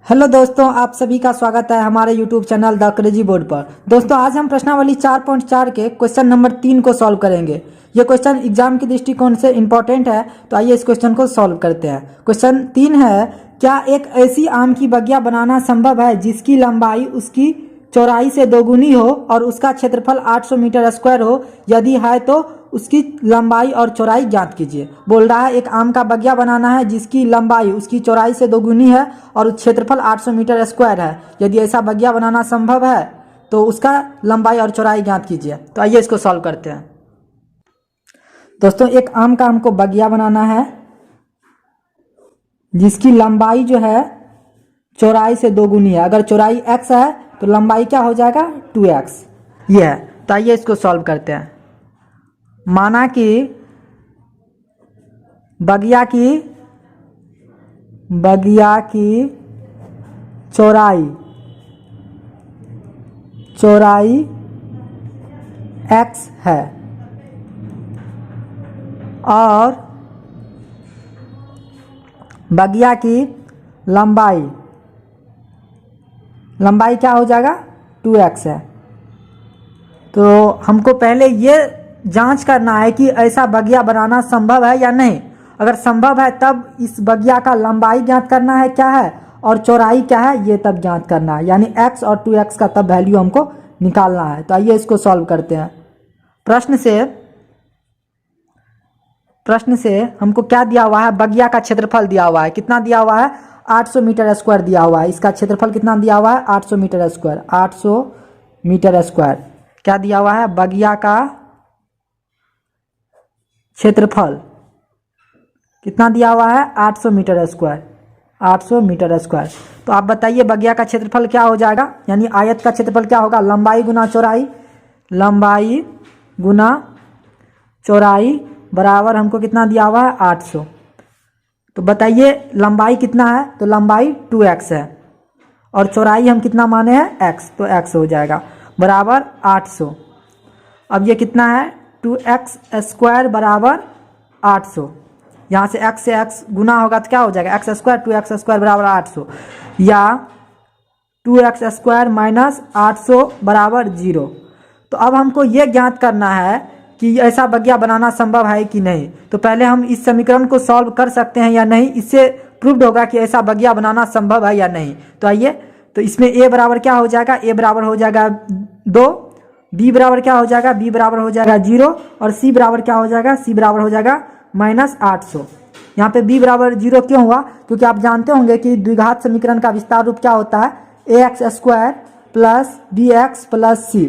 Hello दोस्तों, आप सभी का स्वागत है हमारे YouTube channel the crazy board पर। दोस्तों, आज हम प्रश्नावली 4.4 के क्वेश्चन नंबर 3 को सॉल्व करेंगे। ये क्वेश्चन एग्जाम के दृष्टिकोण से इंपॉर्टेंट है, तो आइए इस क्वेश्चन को सॉल्व करते हैं। क्वेश्चन 3 है, क्या एक ऐसी आम की बगिया बनाना संभव है जिसकी लंबाई उसकी चौड़ाई से दोगुनी हो और उसका क्षेत्रफल 800 मीटर स्क्वायर हो? यदि है तो उसकी लंबाई और चौड़ाई ज्ञात कीजिए। बोल रहा है एक आम का बगिया बनाना है जिसकी लंबाई उसकी चौड़ाई से दोगुनी है और क्षेत्रफल 800 मीटर स्क्वायर है। यदि ऐसा बगिया बनाना संभव है तो उसका लंबाई और चौड़ाई ज्ञात कीजिए। तो आइए इसको सॉल्व करते हैं। दोस्तों, एक आम का हमको बगिया बनाना है जिसकी लंबाई जो है चौड़ाई से दोगुनी है। अगर चौड़ाई x है तो लंबाई क्या हो जाएगा? 2x। ये है। तो आइए इसको सॉल्व करते हैं। माना कि बगिया की चौड़ाई x है और बगिया की लंबाई क्या हो जाएगा? 2x है। तो हमको पहले ये जांच करना है कि ऐसा बगिया बनाना संभव है या नहीं। अगर संभव है तब इस बगिया का लंबाई ज्ञात करना है क्या है और चौड़ाई क्या है ये तब ज्ञात करना है, यानी x और 2x का तब वैल्यू हमको निकालना है। तो आइए इसको सॉल्व करते हैं। प्रश्न से हमको क्या दिया हुआ है? बगिया का क्षेत्रफल दिया हुआ है। कितना दिया हुआ है? 800 मीटर स्क्वायर दिया हुआ है। इसका क्षेत्रफल कितना दिया हुआ है? 800 मीटर स्क्वायर। 800 मीटर स्क्वायर क्या दिया हुआ है? बगिया का क्षेत्रफल कितना दिया हुआ है? 800 मीटर स्क्वायर। 800 metre square. तो आप बताइए बगिया का क्षेत्रफल क्या हो जाएगा? यानी आयत का क्षेत्रफल क्या होगा? लंबाई गुना चौड़ाई बराबर हमको कितना दिया हुआ है? 800। तो बताइए लंबाई कितना है? तो लंबाई 2x है और चौड़ाई हम कितना माने हैं? x। तो x हो जाएगा बराबर 800। अब ये कितना है? 2x स्क्वायर बराबर 800। यहाँ से x से x गुना होगा तो क्या हो जाएगा? x square. 2x स्क्वायर बराबर 800 या 2x स्क्वायर माइनस 800 बराबर 0। तो अब हमको ये ज्ञात करना है कि ऐसा बगिया बनाना संभव है कि नहीं। तो पहले हम इस समीकरण को सॉल्व कर सकते हैं या नहीं, इससे प्रूव्ड होगा कि ऐसा बगिया बनाना संभव है या नहीं। तो आइए, तो इसमें a बराबर क्या हो जाएगा? a बराबर हो जाएगा 2, b बराबर क्या हो जाएगा? b बराबर हो जाएगा 0 और c बराबर क्या हो जाएगा? c बराबर हो जाएगा माइनस 800। यहाँ पे b बराबर 0 क्यों हुआ? क्योंकि आप जानते होंगे कि द्विघात समीकरण का विस्तार रूप क्या होता है? ax square plus bx plus c।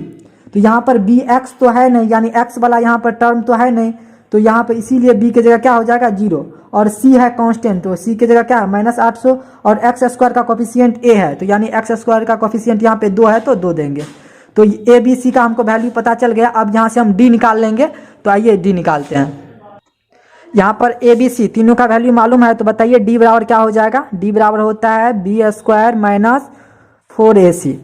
तो यहाँ पर bx तो है नहीं, यानी x वाला यहाँ पर टर्म तो है नहीं, तो यहाँ पर इसीलिए b की जगह क्या हो जाएगा? 0 और c है कांस्टेंट, तो c की जगह क्या है? माइनस 800 और x स्क्वायर का कोफिशिएंट a है, तो यानी x स्क्वायर का कोफिशिएंट यहाँ पे 2 है तो 2 देंगे। तो a b c का हमको वैल्यू पता चल गया। अब यहाँ से हम d निकाल लेंगे। तो आइए d निकालते हैं। यहाँ पर a b c तीनों का वैल्यू मालूम है, तो बताइए d बराबर क्या हो जाएगा? d बराबर होता है b स्क्वायर माइनस 4ac।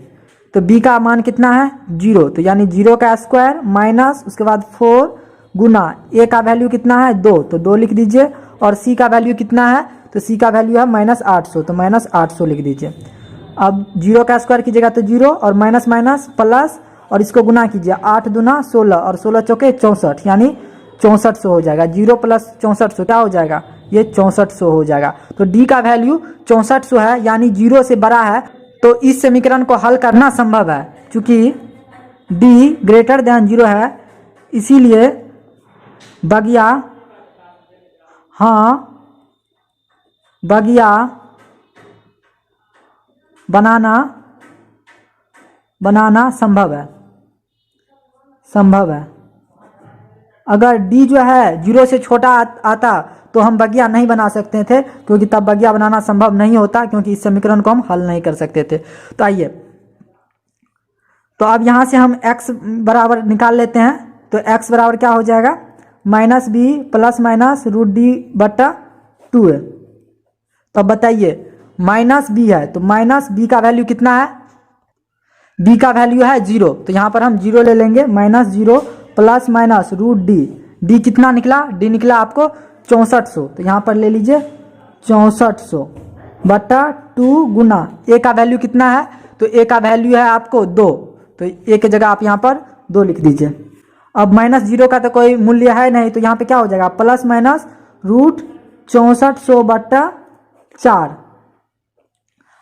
तो b का मान कितना है? 0। तो यानी 0 का स्क्वायर माइनस उसके बाद 4 गुना a का वैल्यू कितना है? 2, तो 2 लिख दीजिए। और c का वैल्यू कितना है? तो c का वैल्यू है माइनस 800, तो माइनस 800 लिख दीजिए। अब 0 का स्क्वायर कीजिएगा तो 0 और माइनस माइनस प्लस और इसको गुना कीजिए। 8 दूना 16 और 16 चौके 64, यानी 6400 हो जाएगा। 0 प्लस 6400 क्या हो जाएगा? ये 6400 हो जाएगा। तो d का वैल्यू 6400 है, यानी 0 से बड़ा है। तो इस समीकरण को हल करना संभव है। चूंकि d ग्रेटर देन 0 है, इसीलिए बगिया बनाना संभव है। अगर d जो है 0 से छोटा आता तो हम बगिया नहीं बना सकते थे, क्योंकि तब बगिया बनाना संभव नहीं होता, क्योंकि इस समीकरण को हम हल नहीं कर सकते थे। तो आइए, तो अब यहाँ से हम x बराबर निकाल लेते हैं। तो x बराबर क्या हो जाएगा? Minus b plus minus root D बटा 2 है। तो अब बताइए माइनस b है, तो माइनस b का वैल्यू कितना है? b का वैल्यू है 0, तो यहाँ पर हम 0 ले लेंगे। Minus 0 plus minus root D कितना निकला? डी निकला आपको 6400, तो यहाँ पर ले लीजिए 6400। बटा 2 गुना ए का वैल्यू कितना है, तो ए का वैल्यू है आपको 2, तो ए की जगह आप यहाँ पर 2 लिख दीजिए। अब -0 का तो कोई मूल्य है नहीं, तो यहाँ पे क्या हो जाएगा प्लस माइनस रूट 6400 बटा 4।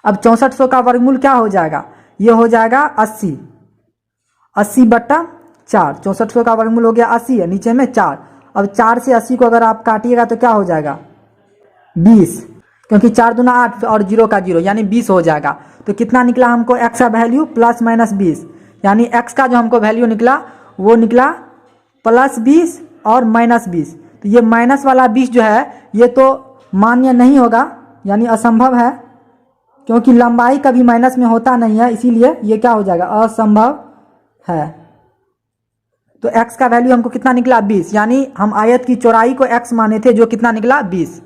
अब 6400 का वर्गमूल क्या हो जाएगा, ये हो जाएगा 80, 80 बटा 4। 6400 का वर्गमूल हो गया 80 है, नीचे में 4। अब 4 से 80 को अगर आप काटिएगा तो क्या हो जाएगा 20, क्योंकि 4 दूना 8 और 0 का 0 यानी 20 हो जाएगा। तो कितना निकला हमको x का वैल्यू प्लस माइनस 20, यानी x का जो हमको वैल्यू निकला वो निकला प्लस 20 और माइनस 20। तो ये माइनस वाला 20 जो है ये तो मान्य नहीं होगा, यानी असंभव है, क्योंकि लंबाई कभी माइनस में होता नहीं है, इसीलिए ये क्या हो जाएगा असंभव है। तो x का वैल्यू हमको कितना निकला 20, यानी हम आयत की चौड़ाई को x माने थे, जो कितना निकला 20।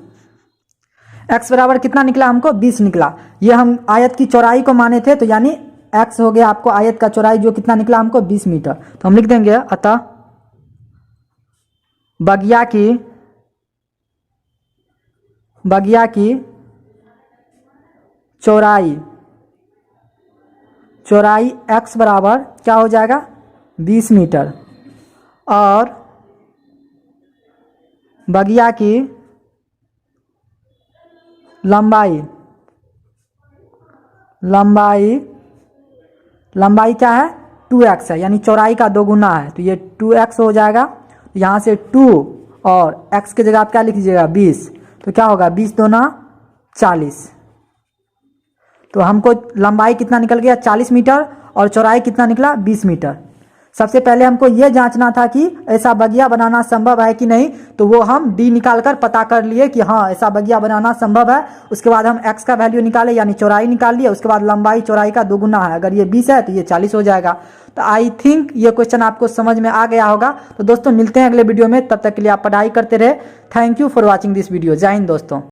x बराबर कितना निकला हमको 20 निकला, ये हम आयत की चौड़ाई को माने थे, तो यानी x हो गया आपको आयत का चौड़ाई जो कितना निकला हमको 20 मीटर। तो हम लिख देंगे अतः बगिया की चौड़ाई x बराबर क्या हो जाएगा 20 मीटर, और बगिया की लंबाई क्या है 2x है, यानी चौड़ाई का 2 गुना है, तो ये 2x हो जाएगा। यहाँ से 2 और x की जगह आप क्या लिख दीजिएगा 20, तो क्या होगा 20 दूना 40। तो हमको लंबाई कितना निकल गया 40 मीटर और चौड़ाई कितना निकला 20 मीटर। सबसे पहले हमको ये जांचना था कि ऐसा बगिया बनाना संभव है कि नहीं, तो वो हम d निकाल कर पता कर लिए कि हाँ ऐसा बगिया बनाना संभव है। उसके बाद हम x का वैल्यू निकाले, यानी चौड़ाई निकाल लिए, उसके बाद लंबाई चौड़ाई का 2 गुना है, अगर ये 20 है तो ये 40 हो जाएगा। तो आई थिंक ये क्वेश्चन आपको समझ में आ गया होगा। तो दोस्तों मिलते हैं अगले वीडियो में, तब तक के लिए आप पढ़ाई करते रहे। Thank you for watching this video. जय हिंद दोस्तों।